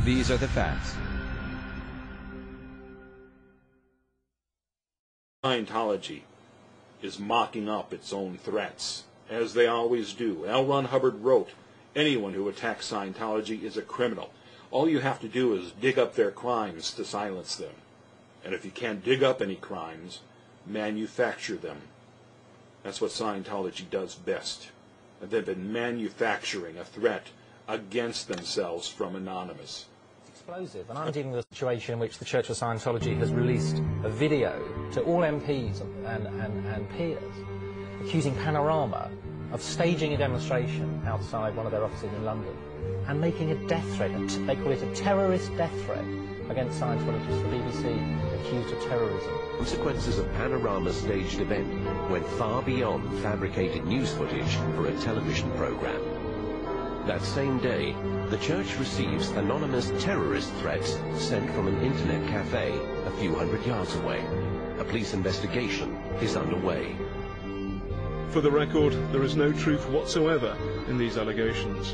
These are the facts. Scientology is mocking up its own threats, as they always do. L. Ron Hubbard wrote, anyone who attacks Scientology is a criminal. All you have to do is dig up their crimes to silence them. And if you can't dig up any crimes, manufacture them. That's what Scientology does best. And they've been manufacturing a threat against themselves from Anonymous. Explosive, and I'm dealing with a situation in which the Church of Scientology has released a video to all MPs and peers accusing Panorama of staging a demonstration outside one of their offices in London and making a death threat. They call it a terrorist death threat against Scientologists. The BBC accused of terrorism. Consequences of Panorama's staged event went far beyond fabricated news footage for a television program. That same day, the church receives anonymous terrorist threats sent from an internet cafe a few hundred yards away. A police investigation is underway. For the record, there is no truth whatsoever in these allegations.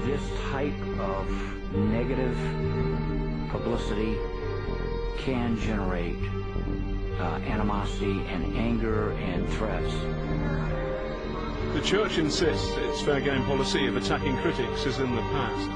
This type of negative publicity can generate animosity and anger and threats. The Church insists its fair game policy of attacking critics is in the past.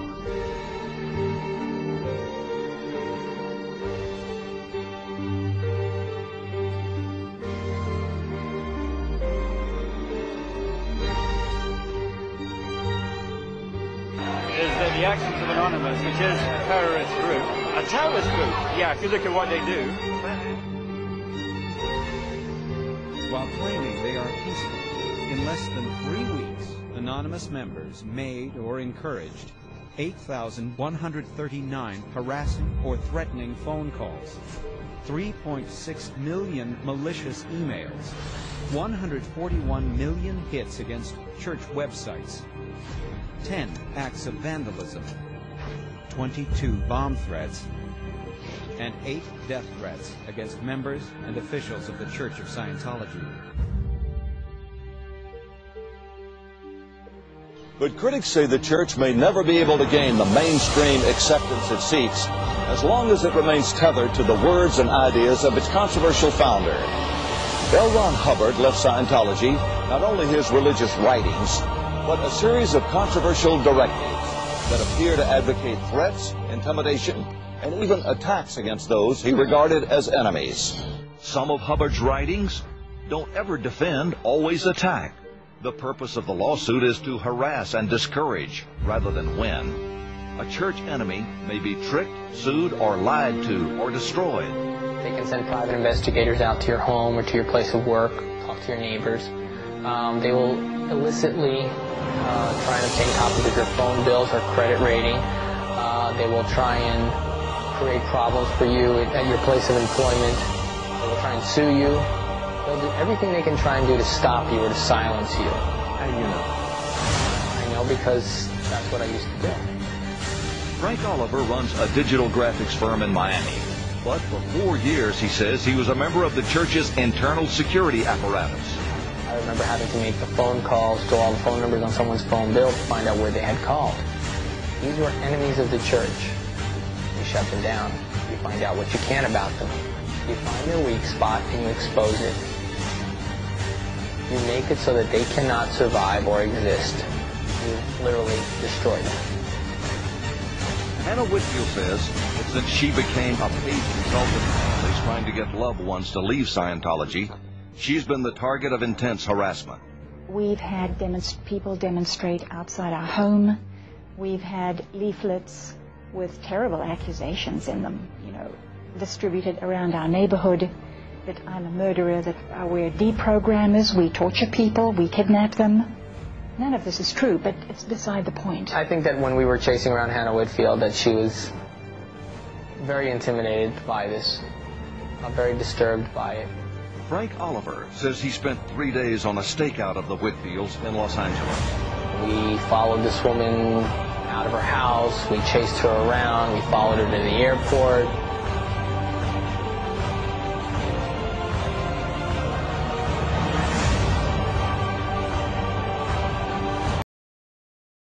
The actions of Anonymous, which is a terrorist group. A terrorist group? Yeah, if you look at what they do. While claiming they are peaceful, in less than 3 weeks, Anonymous members made or encouraged 8,139 harassing or threatening phone calls, 3.6 million malicious emails, 141 million hits against church websites, 10 acts of vandalism, 22 bomb threats, and 8 death threats against members and officials of the Church of Scientology. But critics say the church may never be able to gain the mainstream acceptance it seeks as long as it remains tethered to the words and ideas of its controversial founder. L. Ron Hubbard left Scientology not only his religious writings, but a series of controversial directives that appear to advocate threats, intimidation, and even attacks against those he regarded as enemies. Some of Hubbard's writings don't ever defend, always attack. The purpose of the lawsuit is to harass and discourage rather than win. A church enemy may be tricked, sued, or lied to, or destroyed. They can send private investigators out to your home or to your place of work, talk to your neighbors. They will illicitly try and obtain copies of your phone bills or credit rating. They will try and create problems for you at your place of employment. They will try and sue you. They'll do everything they can try and do to stop you or to silence you. How do you know? I know because that's what I used to do. Frank Oliver runs a digital graphics firm in Miami. But for 4 years, he says, he was a member of the church's internal security apparatus. I remember having to make the phone calls to all the phone numbers on someone's phone bill to find out where they had called. These were enemies of the church. You shut them down. You find out what you can about them. You find their weak spot and you expose it. You make it so that they cannot survive or exist. You literally destroy them. Hannah Whitfield says that since she became a paid consultant to families trying to get loved ones to leave Scientology, she's been the target of intense harassment. We've had people demonstrate outside our home. We've had leaflets with terrible accusations in them, distributed around our neighborhood, that I'm a murderer, that we're deprogrammers, we torture people, we kidnap them. None of this is true, but it's beside the point. I think that when we were chasing around Hannah Whitfield, that she was very intimidated by this, very disturbed by it. Frank Oliver says he spent 3 days on a stakeout of the Whitfields in Los Angeles. We followed this woman out of her house, we chased her around, we followed her to the airport.